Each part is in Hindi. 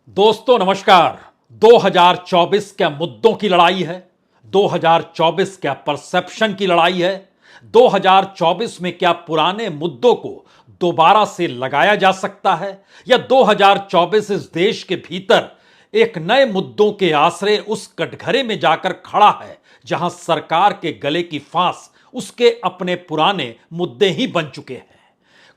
दोस्तों नमस्कार। 2024 क्या मुद्दों की लड़ाई है, 2024 क्या परसेप्शन की लड़ाई है, 2024 में क्या पुराने मुद्दों को दोबारा से लगाया जा सकता है या 2024 इस देश के भीतर एक नए मुद्दों के आसरे उस कटघरे में जाकर खड़ा है जहां सरकार के गले की फांस उसके अपने पुराने मुद्दे ही बन चुके हैं।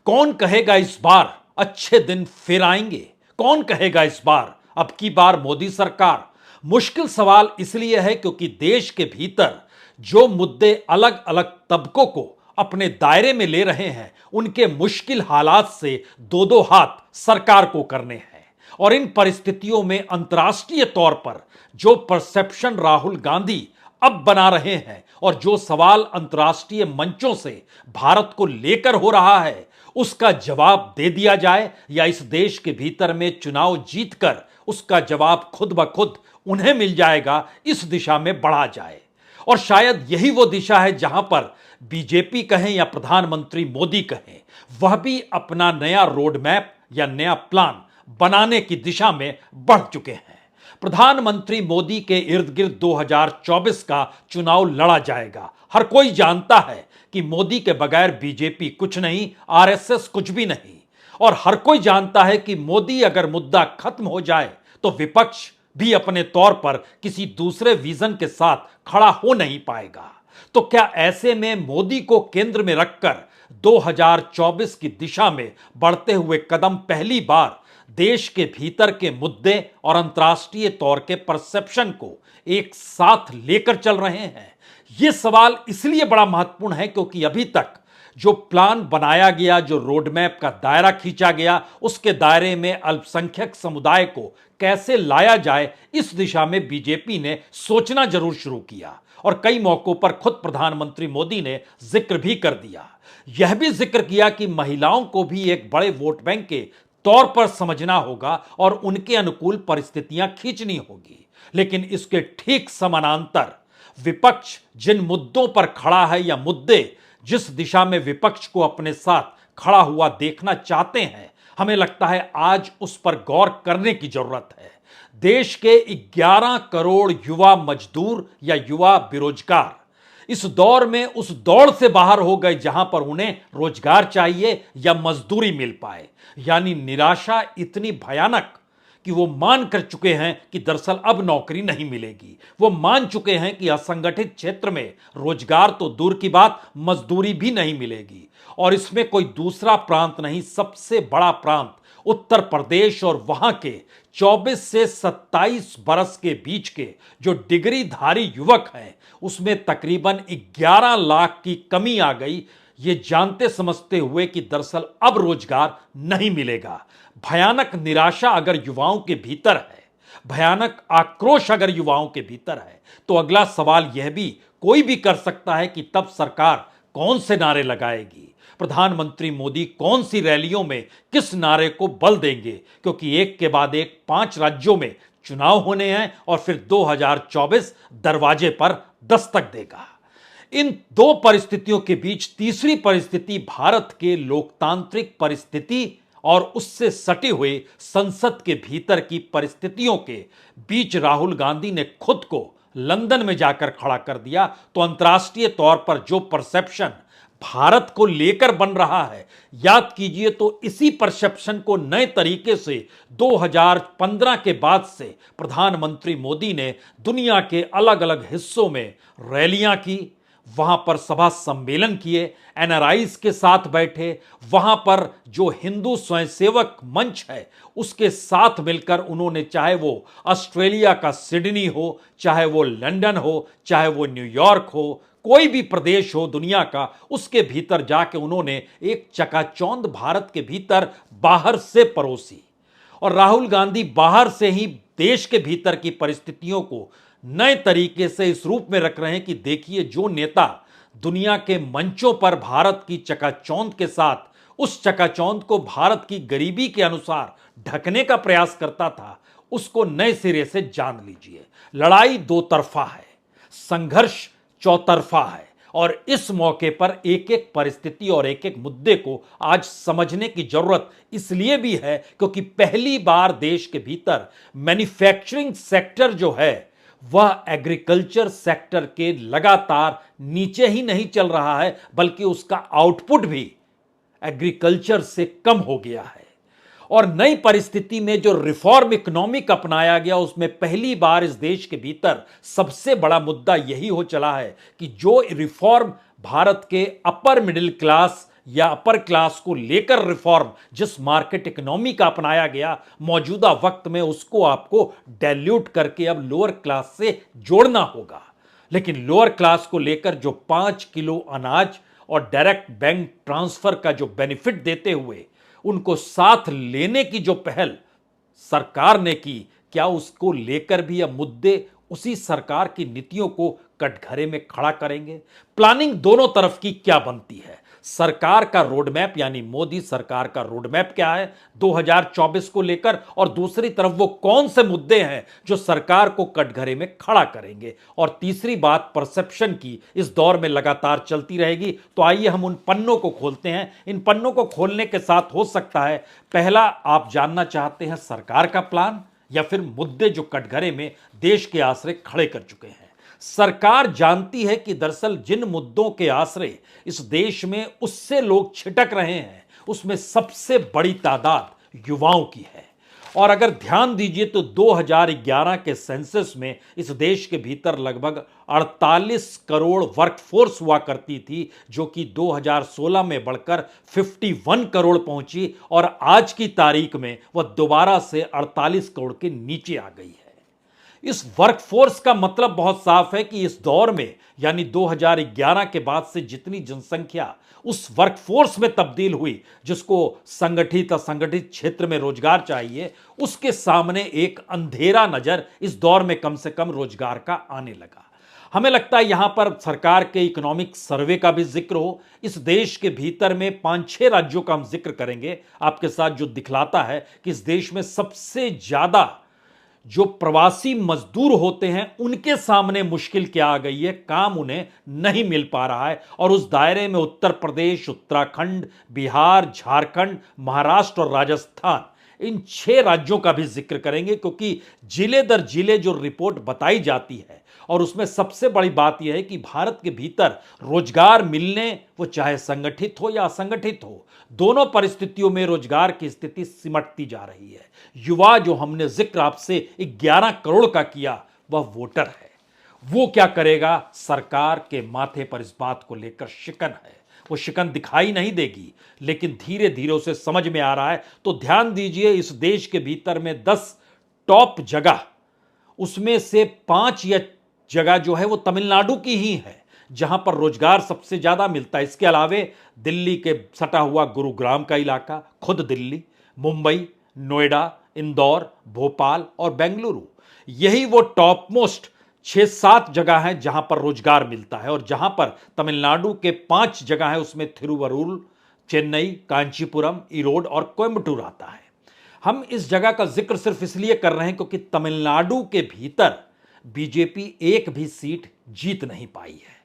कौन कहेगा इस बार अच्छे दिन फिर आएंगे, कौन कहेगा इस बार अब की बार मोदी सरकार। मुश्किल सवाल इसलिए है क्योंकि देश के भीतर जो मुद्दे अलग अलग तबकों को अपने दायरे में ले रहे हैं उनके मुश्किल हालात से दो दो हाथ सरकार को करने हैं। और इन परिस्थितियों में अंतर्राष्ट्रीय तौर पर जो परसेप्शन राहुल गांधी अब बना रहे हैं और जो सवाल अंतर्राष्ट्रीय मंचों से भारत को लेकर हो रहा है उसका जवाब दे दिया जाए या इस देश के भीतर में चुनाव जीतकर उसका जवाब खुद ब खुद उन्हें मिल जाएगा, इस दिशा में बढ़ा जाए। और शायद यही वो दिशा है जहां पर बीजेपी कहें या प्रधानमंत्री मोदी कहें, वह भी अपना नया रोड मैप या नया प्लान बनाने की दिशा में बढ़ चुके हैं। प्रधानमंत्री मोदी के इर्द गिर्द 2024 का चुनाव लड़ा जाएगा। हर कोई जानता है कि मोदी के बगैर बीजेपी कुछ नहीं, आरएसएस कुछ भी नहीं। और हर कोई जानता है कि मोदी अगर मुद्दा खत्म हो जाए तो विपक्ष भी अपने तौर पर किसी दूसरे विजन के साथ खड़ा हो नहीं पाएगा। तो क्या ऐसे में मोदी को केंद्र में रखकर 2024 की दिशा में बढ़ते हुए कदम पहली बार देश के भीतर के मुद्दे और अंतर्राष्ट्रीय तौर के परसेप्शन को एक साथ लेकर चल रहे हैं? यह सवाल इसलिए बड़ा महत्वपूर्ण है क्योंकि अभी तक जो प्लान बनाया गया, जो रोडमैप का दायरा खींचा गया, उसके दायरे में अल्पसंख्यक समुदाय को कैसे लाया जाए, इस दिशा में बीजेपी ने सोचना जरूर शुरू किया। और कई मौकों पर खुद प्रधानमंत्री मोदी ने जिक्र भी कर दिया। यह भी जिक्र किया कि महिलाओं को भी एक बड़े वोट बैंक के तौर पर समझना होगा और उनके अनुकूल परिस्थितियां खींचनी होगी। लेकिन इसके ठीक समानांतर विपक्ष जिन मुद्दों पर खड़ा है या मुद्दे जिस दिशा में विपक्ष को अपने साथ खड़ा हुआ देखना चाहते हैं, हमें लगता है आज उस पर गौर करने की जरूरत है। देश के 11 करोड़ युवा मजदूर या युवा बेरोजगार इस दौर में उस दौड़ से बाहर हो गए जहां पर उन्हें रोजगार चाहिए या मजदूरी मिल पाए। यानी निराशा इतनी भयानक कि वो मान कर चुके हैं कि दरअसल अब नौकरी नहीं मिलेगी। वो मान चुके हैं कि असंगठित क्षेत्र में रोजगार तो दूर की बात, मजदूरी भी नहीं मिलेगी। और इसमें कोई दूसरा प्रांत नहीं, सबसे बड़ा प्रांत उत्तर प्रदेश और वहां के 24 से 27 बरस के बीच के जो डिग्रीधारी युवक हैं उसमें तकरीबन 11 लाख की कमी आ गई, ये जानते समझते हुए कि दरअसल अब रोजगार नहीं मिलेगा। भयानक निराशा अगर युवाओं के भीतर है, भयानक आक्रोश अगर युवाओं के भीतर है, तो अगला सवाल यह भी कोई भी कर सकता है कि तब सरकार कौन से नारे लगाएगी, प्रधानमंत्री मोदी कौन सी रैलियों में किस नारे को बल देंगे, क्योंकि एक के बाद एक 5 राज्यों में चुनाव होने हैं और फिर 2024 दरवाजे पर दस्तक देगा। इन दो परिस्थितियों के बीच तीसरी परिस्थिति भारत के लोकतांत्रिक परिस्थिति और उससे सटे हुए संसद के भीतर की परिस्थितियों के बीच राहुल गांधी ने खुद को लंदन में जाकर खड़ा कर दिया। तो अंतर्राष्ट्रीय तौर पर जो परसेप्शन भारत को लेकर बन रहा है, याद कीजिए तो इसी परसेप्शन को नए तरीके से 2015 के बाद से प्रधानमंत्री मोदी ने दुनिया के अलग अलग हिस्सों में रैलियां की, वहां पर सभा सम्मेलन किए, एनआरआईज के साथ बैठे, वहां पर जो हिंदू स्वयंसेवक मंच है उसके साथ मिलकर उन्होंने, चाहे वो ऑस्ट्रेलिया का सिडनी हो, चाहे वो लंदन हो, चाहे वो न्यूयॉर्क हो, कोई भी प्रदेश हो दुनिया का, उसके भीतर जाके उन्होंने एक चकाचौंध भारत के भीतर बाहर से परोसी। और राहुल गांधी बाहर से ही देश के भीतर की परिस्थितियों को नए तरीके से इस रूप में रख रहे हैं कि देखिए, जो नेता दुनिया के मंचों पर भारत की चकाचौंध के साथ उस चकाचौंध को भारत की गरीबी के अनुसार ढकने का प्रयास करता था, उसको नए सिरे से जान लीजिए। लड़ाई दो तरफा है, संघर्ष चौतरफा है और इस मौके पर एक एक परिस्थिति और एक एक मुद्दे को आज समझने की जरूरत इसलिए भी है क्योंकि पहली बार देश के भीतर मैन्युफैक्चरिंग सेक्टर जो है वह एग्रीकल्चर सेक्टर के लगातार नीचे ही नहीं चल रहा है, बल्कि उसका आउटपुट भी एग्रीकल्चर से कम हो गया है। और नई परिस्थिति में जो रिफॉर्म इकोनॉमिक अपनाया गया उसमें पहली बार इस देश के भीतर सबसे बड़ा मुद्दा यही हो चला है कि जो रिफॉर्म भारत के अपर मिडिल क्लास या अपर क्लास को लेकर रिफॉर्म जिस मार्केट इकोनॉमी का अपनाया गया मौजूदा वक्त में उसको आपको डाइल्यूट करके अब लोअर क्लास से जोड़ना होगा। लेकिन लोअर क्लास को लेकर जो 5 किलो अनाज और डायरेक्ट बैंक ट्रांसफर का जो बेनिफिट देते हुए उनको साथ लेने की जो पहल सरकार ने की, क्या उसको लेकर भी अब मुद्दे उसी सरकार की नीतियों को कटघरे में खड़ा करेंगे? प्लानिंग दोनों तरफ की क्या बनती है? सरकार का रोडमैप यानी मोदी सरकार का रोडमैप क्या है 2024 को लेकर, और दूसरी तरफ वो कौन से मुद्दे हैं जो सरकार को कटघरे में खड़ा करेंगे? और तीसरी बात परसेप्शन की इस दौर में लगातार चलती रहेगी। तो आइए हम उन पन्नों को खोलते हैं। इन पन्नों को खोलने के साथ हो सकता है पहला आप जानना चाहते हैं सरकार का प्लान या फिर मुद्दे जो कटघरे में देश के आसरे खड़े कर चुके हैं। सरकार जानती है कि दरअसल जिन मुद्दों के आसरे इस देश में उससे लोग छिटक रहे हैं उसमें सबसे बड़ी तादाद युवाओं की है। और अगर ध्यान दीजिए तो 2011 के सेंसस में इस देश के भीतर लगभग 48 करोड़ वर्कफोर्स हुआ करती थी, जो कि 2016 में बढ़कर 51 करोड़ पहुंची और आज की तारीख में वह दोबारा से 48 करोड़ के नीचे आ गई है। इस वर्कफोर्स का मतलब बहुत साफ है कि इस दौर में यानी 2011 के बाद से जितनी जनसंख्या उस वर्कफोर्स में तब्दील हुई जिसको संगठित असंगठित क्षेत्र में रोजगार चाहिए, उसके सामने एक अंधेरा नजर इस दौर में कम से कम रोजगार का आने लगा। हमें लगता है यहां पर सरकार के इकोनॉमिक सर्वे का भी जिक्र हो। इस देश के भीतर में 5-6 राज्यों का हम जिक्र करेंगे आपके साथ, जो दिखलाता है कि इस देश में सबसे ज्यादा जो प्रवासी मजदूर होते हैं उनके सामने मुश्किल क्या आ गई है, काम उन्हें नहीं मिल पा रहा है। और उस दायरे में उत्तर प्रदेश, उत्तराखंड, बिहार, झारखंड, महाराष्ट्र और राजस्थान, इन 6 राज्यों का भी जिक्र करेंगे क्योंकि जिले दर जिले जो रिपोर्ट बताई जाती है और उसमें सबसे बड़ी बात यह है कि भारत के भीतर रोजगार मिलने, वो चाहे संगठित हो या असंगठित हो, दोनों परिस्थितियों में रोजगार की स्थिति सिमटती जा रही है। युवा जो हमने जिक्र आपसे 11 करोड़ का किया वह वोटर है। वो क्या करेगा? सरकार के माथे पर इस बात को लेकर शिकन है। वो शिकन दिखाई नहीं देगी लेकिन धीरे धीरे उसे समझ में आ रहा है। तो ध्यान दीजिए, इस देश के भीतर में 10 टॉप जगह, उसमें से 5 या जगह जो है वो तमिलनाडु की ही है जहां पर रोजगार सबसे ज्यादा मिलता है। इसके अलावे दिल्ली के सटा हुआ गुरुग्राम का इलाका, खुद दिल्ली, मुंबई, नोएडा, इंदौर, भोपाल और बेंगलुरु, यही वो टॉप मोस्ट 6-7 जगह हैं जहां पर रोजगार मिलता है। और जहां पर तमिलनाडु के 5 जगह है उसमें थिरुवरूर, चेन्नई, कांचीपुरम, ईरोड और कोयम्बटूर आता है। हम इस जगह का जिक्र सिर्फ इसलिए कर रहे हैं क्योंकि तमिलनाडु के भीतर बीजेपी एक भी सीट जीत नहीं पाई है।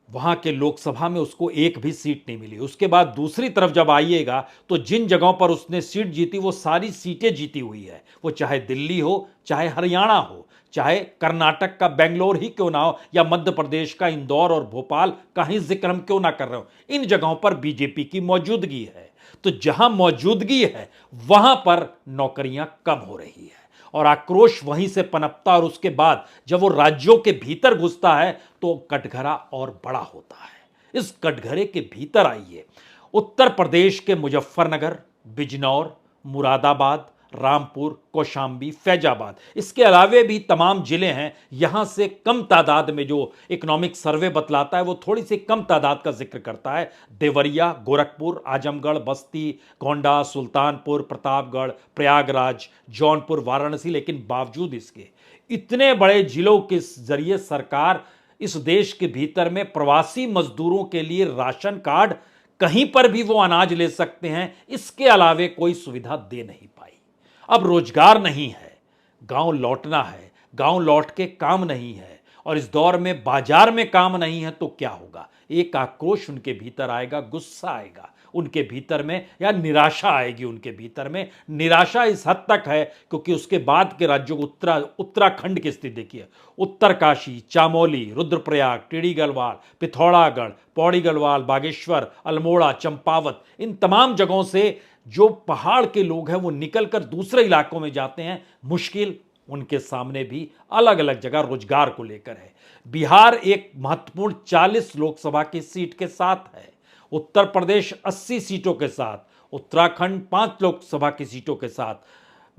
वहां के लोकसभा में उसको एक भी सीट नहीं मिली। उसके बाद दूसरी तरफ जब आइएगा तो जिन जगहों पर उसने सीट जीती वो सारी सीटें जीती हुई है, वो चाहे दिल्ली हो, चाहे हरियाणा हो, चाहे कर्नाटक का बेंगलोर ही क्यों ना हो, या मध्य प्रदेश का इंदौर और भोपाल का ही जिक्र हम क्यों ना कर रहे हो, इन जगहों पर बीजेपी की मौजूदगी है। तो जहां मौजूदगी है वहां पर नौकरियां कम हो रही है और आक्रोश वहीं से पनपता, और उसके बाद जब वो राज्यों के भीतर घुसता है तो कटघरा और बड़ा होता है। इस कटघरे के भीतर आइए, उत्तर प्रदेश के मुजफ्फरनगर, बिजनौर, मुरादाबाद, रामपुर, कौशाम्बी, फैजाबाद, इसके अलावे भी तमाम जिले हैं। यहां से कम तादाद में जो इकोनॉमिक सर्वे बतलाता है वो थोड़ी सी कम तादाद का जिक्र करता है। देवरिया, गोरखपुर, आजमगढ़, बस्ती, गोंडा, सुल्तानपुर, प्रतापगढ़, प्रयागराज, जौनपुर, वाराणसी। लेकिन बावजूद इसके इतने बड़े जिलों के जरिए सरकार इस देश के भीतर में प्रवासी मजदूरों के लिए राशन कार्ड, कहीं पर भी वो अनाज ले सकते हैं, इसके अलावे कोई सुविधा दे नहीं पाई। अब रोजगार नहीं है, गांव लौटना है, गांव लौट के काम नहीं है, और इस दौर में बाजार में काम नहीं है तो क्या होगा? एक आक्रोश उनके भीतर आएगा, गुस्सा आएगा उनके भीतर में, या निराशा आएगी उनके भीतर में। निराशा इस हद तक है क्योंकि उसके बाद के राज्यों को उत्तराखंड की स्थिति देखिए, उत्तरकाशी, चामोली, रुद्रप्रयाग, टिहरी गढ़वाल, पिथौरागढ़, पौड़ी गढ़वाल, बागेश्वर, अल्मोड़ा, चंपावत, इन तमाम जगहों से जो पहाड़ के लोग हैं वो निकलकर दूसरे इलाकों में जाते हैं। मुश्किल उनके सामने भी अलग अलग जगह रोजगार को लेकर है। बिहार एक महत्वपूर्ण 40 लोकसभा की सीट के साथ है, उत्तर प्रदेश 80 सीटों के साथ, उत्तराखंड 5 लोकसभा की सीटों के साथ,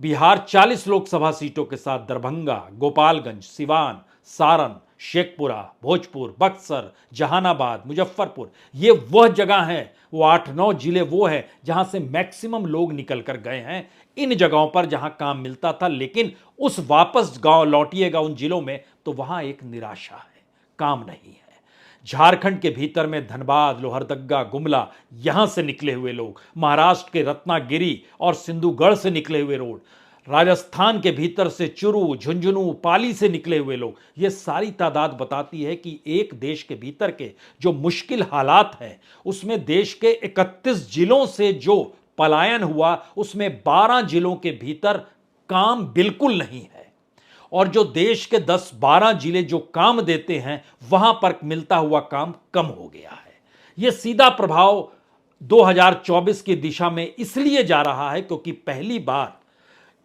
बिहार 40 लोकसभा सीटों के साथ, दरभंगा, गोपालगंज, सिवान, सारण, शेखपुरा, भोजपुर, बक्सर, जहानाबाद, मुजफ्फरपुर, ये वह जगह हैं, वो 8-9 जिले वो हैं जहां से मैक्सिमम लोग निकल कर गए हैं इन जगहों पर जहां काम मिलता था। लेकिन उस वापस गांव लौटिएगा उन जिलों में तो वहां एक निराशा है, काम नहीं है। झारखंड के भीतर में धनबाद, लोहरदग्गा, गुमला, यहां से निकले हुए लोग, महाराष्ट्र के रत्नागिरी और सिंधुगढ़ से निकले हुए रोड, राजस्थान के भीतर से चुरू, झुंझुनू, पाली से निकले हुए लोग, ये सारी तादाद बताती है कि एक देश के भीतर के जो मुश्किल हालात हैं उसमें देश के 31 जिलों से जो पलायन हुआ उसमें 12 जिलों के भीतर काम बिल्कुल नहीं है, और जो देश के 10-12 जिले जो काम देते हैं वहां पर मिलता हुआ काम कम हो गया है। यह सीधा प्रभाव 2024 की दिशा में इसलिए जा रहा है क्योंकि पहली बार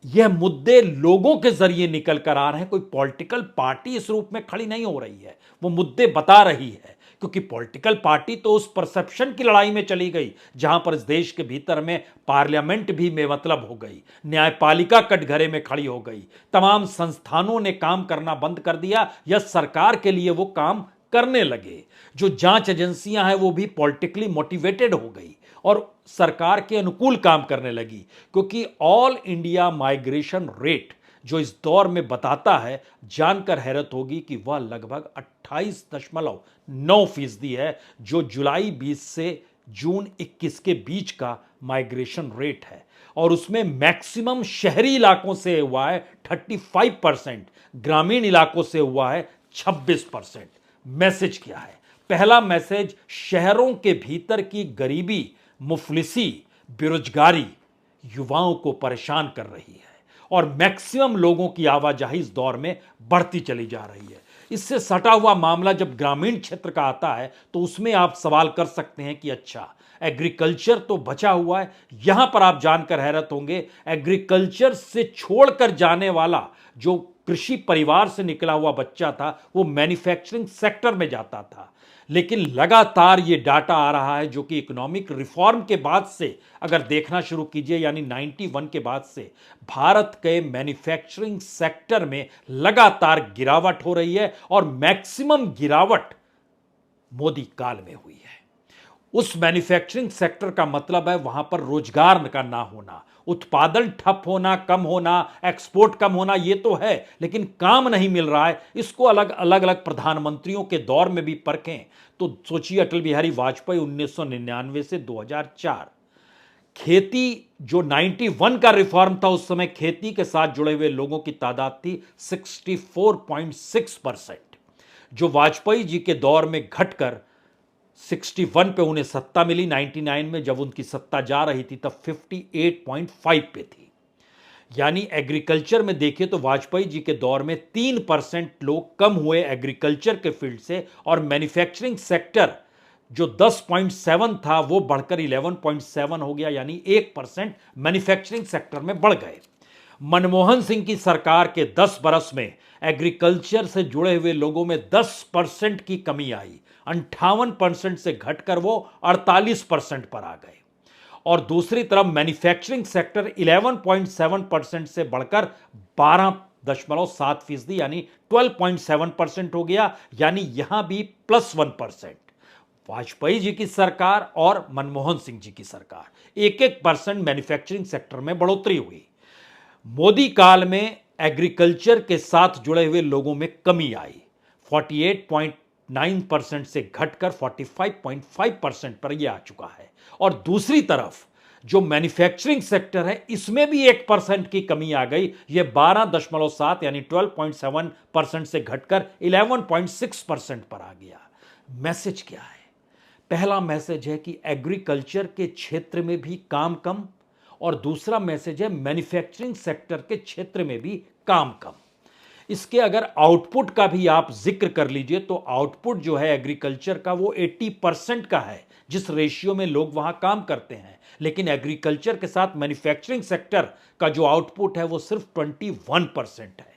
यह मुद्दे लोगों के जरिए निकल कर आ रहे हैं। कोई पॉलिटिकल पार्टी इस रूप में खड़ी नहीं हो रही है, वो मुद्दे बता रही है, क्योंकि पॉलिटिकल पार्टी तो उस परसेप्शन की लड़ाई में चली गई जहां पर इस देश के भीतर में पार्लियामेंट भी बेमतलब हो गई, न्यायपालिका कटघरे में खड़ी हो गई, तमाम संस्थानों ने काम करना बंद कर दिया या सरकार के लिए वो काम करने लगे, जो जांच एजेंसियां हैं वो भी पॉलिटिकली मोटिवेटेड हो गई और सरकार के अनुकूल काम करने लगी। क्योंकि ऑल इंडिया माइग्रेशन रेट जो इस दौर में बताता है, जानकर हैरत होगी कि वह लगभग 28.9% है, जो जुलाई 20 से जून 21 के बीच का माइग्रेशन रेट है, और उसमें मैक्सिमम शहरी इलाकों से हुआ है 35%, ग्रामीण इलाकों से हुआ है 26%। मैसेज क्या है? पहला मैसेज, शहरों के भीतर की गरीबी, मुफलिसी, बेरोजगारी युवाओं को परेशान कर रही है और मैक्सिमम लोगों की आवाजाही इस दौर में बढ़ती चली जा रही है। इससे सटा हुआ मामला जब ग्रामीण क्षेत्र का आता है तो उसमें आप सवाल कर सकते हैं कि अच्छा, एग्रीकल्चर तो बचा हुआ है। यहां पर आप जानकर हैरत होंगे, एग्रीकल्चर से छोड़कर जाने वाला जो कृषि परिवार से निकला हुआ बच्चा था वो मैन्युफैक्चरिंग सेक्टर में जाता था। लेकिन लगातार ये डाटा आ रहा है जो कि इकोनॉमिक रिफॉर्म के बाद से अगर देखना शुरू कीजिए, यानी 91 के बाद से भारत के मैन्युफैक्चरिंग सेक्टर में लगातार गिरावट हो रही है और मैक्सिमम गिरावट मोदी काल में हुई है। उस मैन्युफैक्चरिंग सेक्टर का मतलब है वहां पर रोजगार का ना होना, उत्पादन ठप होना, कम होना, एक्सपोर्ट कम होना, ये तो है, लेकिन काम नहीं मिल रहा है। इसको अलग अलग प्रधानमंत्रियों के दौर में भी परखें तो सोचिए, अटल बिहारी वाजपेयी 1999 से 2004, खेती जो 91 का रिफॉर्म था उस समय खेती के साथ जुड़े हुए लोगों की तादाद थी 64.6%, जो वाजपेयी जी के दौर में घटकर 61 पे उन्हें सत्ता मिली। 99 में जब उनकी सत्ता जा रही थी तब 58.5 पे थी। यानी एग्रीकल्चर में देखिए तो वाजपेयी जी के दौर में 3% लोग कम हुए एग्रीकल्चर के फील्ड से, और मैन्युफैक्चरिंग सेक्टर जो 10.7 था वो बढ़कर 11.7 हो गया, यानी 1% मैन्युफैक्चरिंग सेक्टर में बढ़ गए। मनमोहन सिंह की सरकार के 10 बरस में एग्रीकल्चर से जुड़े हुए लोगों में 10% की कमी आई, 58% से घटकर वो 48% पर आ गए। और दूसरी तरफ मैन्युफैक्चरिंग सेक्टर 11.7% से बढ़कर 12.7% यानी 12.7% हो गया, यानी यहां भी +1%। वाजपेयी जी की सरकार और मनमोहन सिंह जी की सरकार 1% मैन्युफैक्चरिंग सेक्टर में बढ़ोतरी हुई। मोदी काल में एग्रीकल्चर के साथ जुड़े हुए लोगों में कमी आई, 48.9% से घटकर 45.5% पर यह आ चुका है। और दूसरी तरफ जो मैन्युफैक्चरिंग सेक्टर है इसमें भी 1% की कमी आ गई। यह 12.7 यानी 12.7% से घटकर 11.6% पर आ गया। मैसेज क्या है? पहला मैसेज है कि एग्रीकल्चर के क्षेत्र में भी काम कम, और दूसरा मैसेज है मैन्युफैक्चरिंग सेक्टर के क्षेत्र में भी काम कम। इसके अगर आउटपुट का भी आप जिक्र कर लीजिए तो आउटपुट जो है एग्रीकल्चर का वो 80% का है, जिस रेशियो में लोग वहां काम करते हैं। लेकिन एग्रीकल्चर के साथ मैन्युफैक्चरिंग सेक्टर का जो आउटपुट है वो सिर्फ 21% है।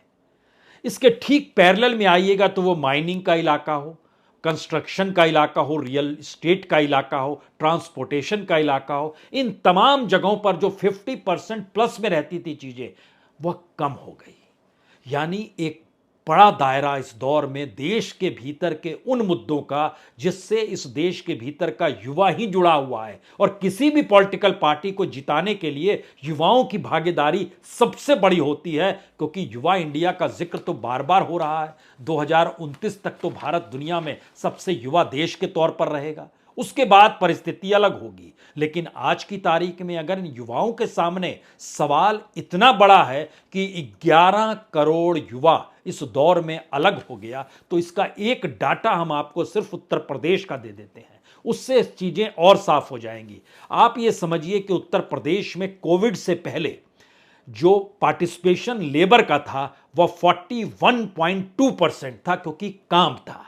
इसके ठीक पैरेलल में आइएगा तो वो माइनिंग का इलाका हो, कंस्ट्रक्शन का इलाका हो, रियल एस्टेट का इलाका हो, ट्रांसपोर्टेशन का इलाका हो, इन तमाम जगहों पर जो 50% प्लस में रहती थी चीजें वह कम हो गई। यानी एक बड़ा दायरा इस दौर में देश के भीतर के उन मुद्दों का जिससे इस देश के भीतर का युवा ही जुड़ा हुआ है, और किसी भी पॉलिटिकल पार्टी को जिताने के लिए युवाओं की भागीदारी सबसे बड़ी होती है, क्योंकि युवा इंडिया का जिक्र तो बार बार हो रहा है। 2029 तक तो भारत दुनिया में सबसे युवा देश के तौर पर रहेगा, उसके बाद परिस्थिति अलग होगी। लेकिन आज की तारीख में अगर इन युवाओं के सामने सवाल इतना बड़ा है कि 11 करोड़ युवा इस दौर में अलग हो गया, तो इसका एक डाटा हम आपको सिर्फ उत्तर प्रदेश का दे देते हैं, उससे चीजें और साफ हो जाएंगी। आप ये समझिए कि उत्तर प्रदेश में कोविड से पहले जो पार्टिसिपेशन लेबर का था वह 41.2% था, क्योंकि काम था।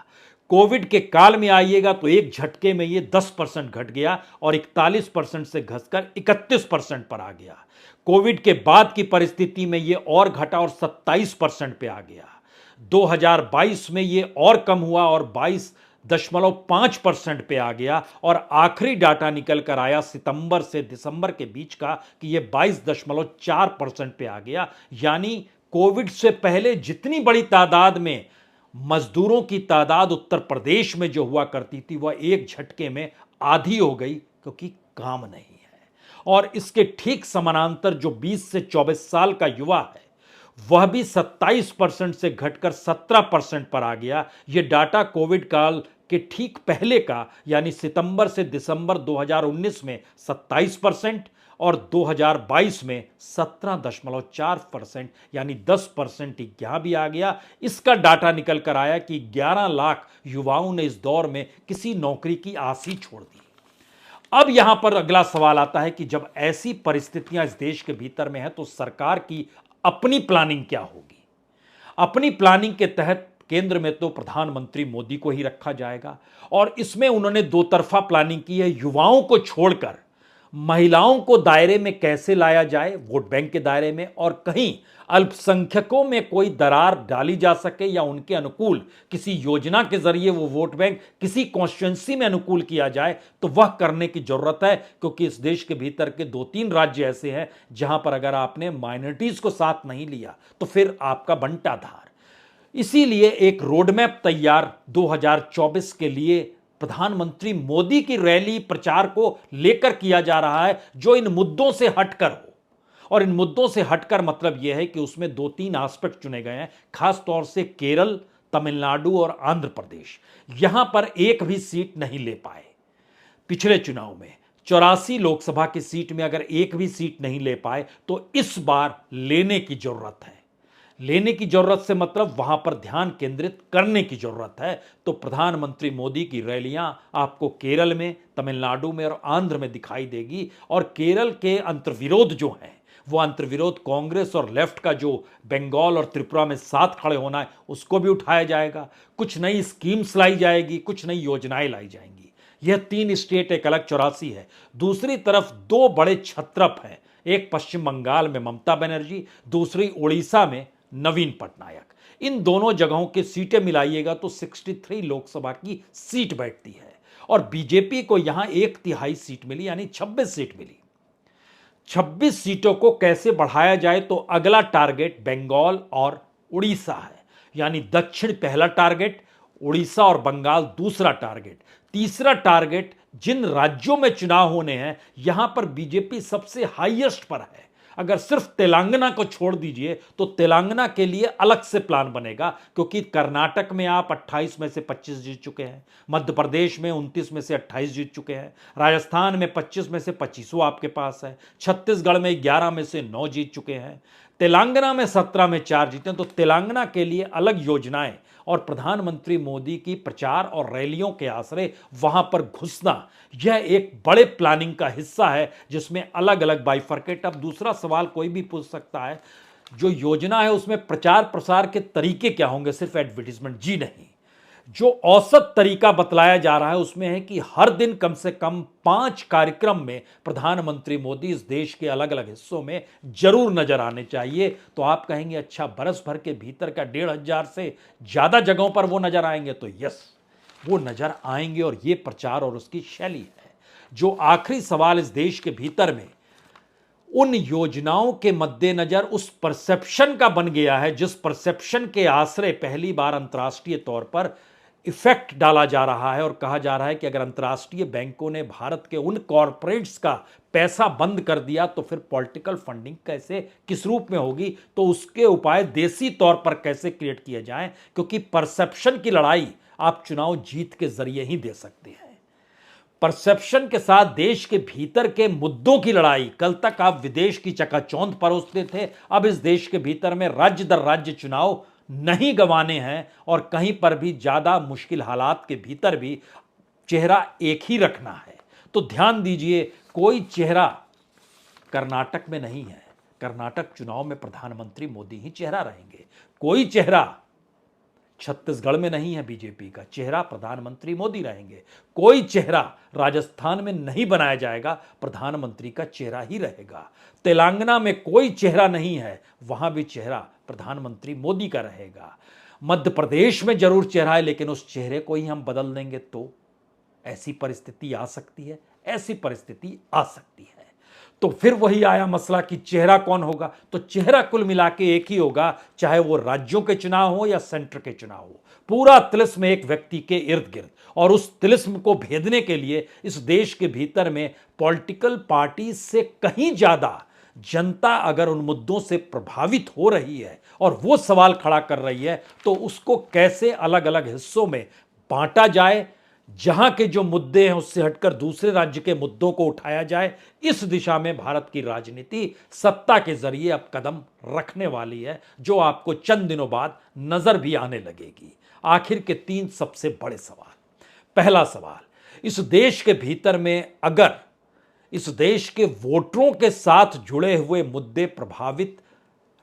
कोविड के काल में आइएगा तो एक झटके में ये 10% घट गया और 41% से घसकर 31% पर आ गया। कोविड के बाद की परिस्थिति में ये और घटा और 27% पे आ गया। 2022 में ये और कम हुआ और 22.5% पे आ गया, और आखिरी डाटा निकल कर आया सितंबर से दिसंबर के बीच का कि ये 22.4% पे आ गया। यानी कोविड से पहले जितनी बड़ी तादाद में मजदूरों की तादाद उत्तर प्रदेश में जो हुआ करती थी वह एक झटके में आधी हो गई, क्योंकि काम नहीं है। और इसके ठीक समानांतर जो 20 से 24 साल का युवा है वह भी 27% से घटकर 17% पर आ गया। यह डाटा कोविड काल के ठीक पहले का, यानी सितंबर से दिसंबर 2019 में 27% और 2022 में 17.4%, यानी 10% यहां भी आ गया। इसका डाटा निकल कर आया कि 11 लाख युवाओं ने इस दौर में किसी नौकरी की आस ही छोड़ दी। अब यहां पर अगला सवाल आता है कि जब ऐसी परिस्थितियां इस देश के भीतर में है तो सरकार की अपनी प्लानिंग क्या होगी? अपनी प्लानिंग के तहत केंद्र में तो प्रधानमंत्री मोदी को ही रखा जाएगा, और इसमें उन्होंने दो तरफा प्लानिंग की है। युवाओं को छोड़कर महिलाओं को दायरे में कैसे लाया जाए, वोट बैंक के दायरे में, और कहीं अल्पसंख्यकों में कोई दरार डाली जा सके या उनके अनुकूल किसी योजना के जरिए वो वोट बैंक किसी कॉन्स्टिट्यूंसी में अनुकूल किया जाए, तो वह करने की जरूरत है। क्योंकि इस देश के भीतर के 2-3 राज्य ऐसे हैं जहां पर अगर आपने माइनॉरिटीज को साथ नहीं लिया तो फिर आपका बंटाधार। इसीलिए एक रोडमैप तैयार 2024 के लिए प्रधानमंत्री मोदी की रैली प्रचार को लेकर किया जा रहा है, जो इन मुद्दों से हटकर हो। और इन मुद्दों से हटकर मतलब यह है कि उसमें 2-3 एस्पेक्ट चुने गए हैं, खास तौर से केरल, तमिलनाडु और आंध्र प्रदेश। यहां पर एक भी सीट नहीं ले पाए। पिछले चुनाव में 84 लोकसभा की सीट में अगर एक भी सीट नहीं ले पाए तो इस बार लेने की जरूरत है। लेने की जरूरत से मतलब वहां पर ध्यान केंद्रित करने की जरूरत है। तो प्रधानमंत्री मोदी की रैलियां आपको केरल में, तमिलनाडु में और आंध्र में दिखाई देगी। और केरल के अंतर्विरोध जो है वो अंतर्विरोध कांग्रेस और लेफ्ट का जो बंगाल और त्रिपुरा में साथ खड़े होना है उसको भी उठाया जाएगा। कुछ नई स्कीम्स लाई जाएगी, कुछ नई योजनाएं लाई जाएंगी। यह 3 स्टेट एक अलग 84 है। दूसरी तरफ 2 बड़े छत्रप हैं, एक पश्चिम बंगाल में ममता बनर्जी, दूसरी उड़ीसा में नवीन पटनायक। इन दोनों जगहों की सीटें मिलाइएगा तो 63 लोकसभा की सीट बैठती है, और बीजेपी को यहां 1/3 सीट मिली, यानी 26 सीट मिली। 26 सीटों को कैसे बढ़ाया जाए तो अगला टारगेट बंगाल और उड़ीसा है, यानी दक्षिण पहला टारगेट, उड़ीसा और बंगाल दूसरा टारगेट। तीसरा टारगेट जिन राज्यों में चुनाव होने हैं यहां पर बीजेपी सबसे हाईएस्ट पर है। अगर सिर्फ तेलंगाना को छोड़ दीजिए तो तेलंगाना के लिए अलग से प्लान बनेगा, क्योंकि कर्नाटक में आप 28 में से 25 जीत चुके हैं, मध्य प्रदेश में 29 में से 28 जीत चुके हैं, राजस्थान में 25 में से 25 आपके पास है, छत्तीसगढ़ में 11 में से 9 जीत चुके हैं, तेलंगाना में 17 में 4 जीते हैं। तो तेलंगाना के लिए अलग योजनाएं और प्रधानमंत्री मोदी की प्रचार और रैलियों के आसरे वहां पर घुसना, यह एक बड़े प्लानिंग का हिस्सा है जिसमें अलग अलग बाइफरकेट। अब दूसरा सवाल कोई भी पूछ सकता है, जो योजना है उसमें प्रचार प्रसार के तरीके क्या होंगे, सिर्फ एडवर्टीजमेंट? जी नहीं। जो औसत तरीका बतलाया जा रहा है उसमें है कि हर दिन कम से कम 5 कार्यक्रम में प्रधानमंत्री मोदी इस देश के अलग अलग हिस्सों में जरूर नजर आने चाहिए। तो आप कहेंगे अच्छा, बरस भर के भीतर का 1500 से ज्यादा जगहों पर वो नजर आएंगे? तो यस, वो नजर आएंगे और ये प्रचार और उसकी शैली है। जो आखिरी सवाल इस देश के भीतर में उन योजनाओं के मद्देनजर उस परसेप्शन का बन गया है, जिस परसेप्शन के आश्रय पहली बार अंतर्राष्ट्रीय तौर पर इफेक्ट डाला जा रहा है और कहा जा रहा है कि अगर अंतर्राष्ट्रीय बैंकों ने भारत के उन कॉरपोरेट्स का पैसा बंद कर दिया तो फिर पॉलिटिकल फंडिंग कैसे, किस रूप में होगी, तो उसके उपाय देसी तौर पर कैसे क्रिएट किए जाएं, क्योंकि परसेप्शन की लड़ाई आप चुनाव जीत के जरिए ही दे सकते हैं। परसेप्शन के साथ देश के भीतर के मुद्दों की लड़ाई, कल तक आप विदेश की चकाचौंध परोसते थे, अब इस देश के भीतर में राज्य दर राज्य चुनाव नहीं गंवाने हैं और कहीं पर भी ज्यादा मुश्किल हालात के भीतर भी चेहरा एक ही रखना है। तो ध्यान दीजिए, कोई चेहरा कर्नाटक में नहीं है। कर्नाटक चुनाव में प्रधानमंत्री मोदी ही चेहरा रहेंगे। कोई चेहरा छत्तीसगढ़ में नहीं है, बीजेपी का चेहरा प्रधानमंत्री मोदी रहेंगे। कोई चेहरा राजस्थान में नहीं बनाया जाएगा, प्रधानमंत्री का चेहरा ही रहेगा। तेलंगाना में कोई चेहरा नहीं है, वहां भी चेहरा प्रधानमंत्री मोदी का रहेगा। मध्य प्रदेश में जरूर चेहरा है, लेकिन उस चेहरे को ही हम बदल देंगे तो ऐसी परिस्थिति आ सकती है, ऐसी परिस्थिति आ सकती है। तो फिर वही आया मसला कि चेहरा कौन होगा। तो चेहरा कुल मिला के एक ही होगा, चाहे वो राज्यों के चुनाव हो या सेंटर के चुनाव हो। पूरा तिलिस्म एक व्यक्ति के इर्द गिर्द, और उस तिलिस्म को भेदने के लिए इस देश के भीतर में पॉलिटिकल पार्टी से कहीं ज्यादा जनता अगर उन मुद्दों से प्रभावित हो रही है और वो सवाल खड़ा कर रही है, तो उसको कैसे अलग अलग हिस्सों में बांटा जाए, जहां के जो मुद्दे हैं उससे हटकर दूसरे राज्य के मुद्दों को उठाया जाए, इस दिशा में भारत की राजनीति सत्ता के जरिए अब कदम रखने वाली है, जो आपको चंद दिनों बाद नजर भी आने लगेगी। आखिर के 3 सबसे बड़े सवाल। पहला सवाल, इस देश के भीतर में अगर इस देश के वोटरों के साथ जुड़े हुए मुद्दे प्रभावित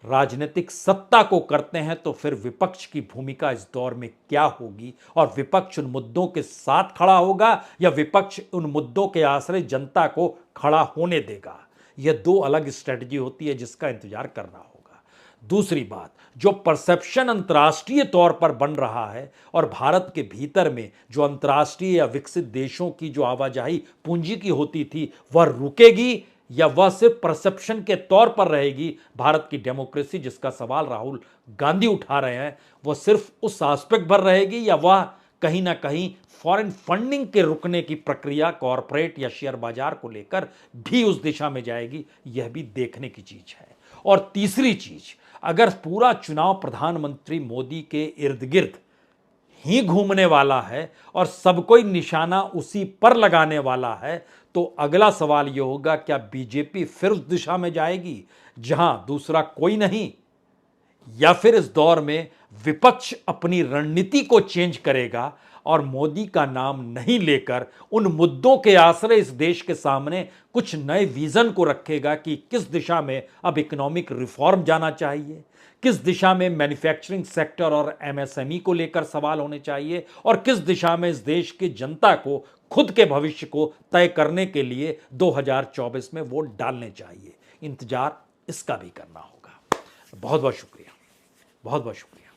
राजनीतिक सत्ता को करते हैं तो फिर विपक्ष की भूमिका इस दौर में क्या होगी, और विपक्ष उन मुद्दों के साथ खड़ा होगा या विपक्ष उन मुद्दों के आश्रय जनता को खड़ा होने देगा। यह 2 अलग स्ट्रेटजी होती है जिसका इंतजार करना होगा। दूसरी बात, जो परसेप्शन अंतर्राष्ट्रीय तौर पर बन रहा है और भारत के भीतर में जो अंतर्राष्ट्रीय या विकसित देशों की जो आवाजाही पूंजी की होती थी, वह रुकेगी या वह सिर्फ परसेप्शन के तौर पर रहेगी। भारत की डेमोक्रेसी, जिसका सवाल राहुल गांधी उठा रहे हैं, वह सिर्फ उस एस्पेक्ट पर रहेगी या वह कहीं ना कहीं फॉरेन फंडिंग के रुकने की प्रक्रिया कॉरपोरेट या शेयर बाजार को लेकर भी उस दिशा में जाएगी, यह भी देखने की चीज है। और तीसरी चीज, अगर पूरा चुनाव प्रधानमंत्री मोदी के इर्द गिर्द ही घूमने वाला है और सब कोई निशाना उसी पर लगाने वाला है, तो अगला सवाल यह होगा, क्या बीजेपी फिर उस दिशा में जाएगी जहां दूसरा कोई नहीं, या फिर इस दौर में विपक्ष अपनी रणनीति को चेंज करेगा और मोदी का नाम नहीं लेकर उन मुद्दों के आश्रय इस देश के सामने कुछ नए विजन को रखेगा कि किस दिशा में अब इकोनॉमिक रिफॉर्म जाना चाहिए, किस दिशा में मैन्युफैक्चरिंग सेक्टर और एमएसएमई को लेकर सवाल होने चाहिए, और किस दिशा में इस देश की जनता को खुद के भविष्य को तय करने के लिए 2024 में वोट डालने चाहिए। इंतजार इसका भी करना होगा। बहुत बहुत शुक्रिया, बहुत बहुत शुक्रिया।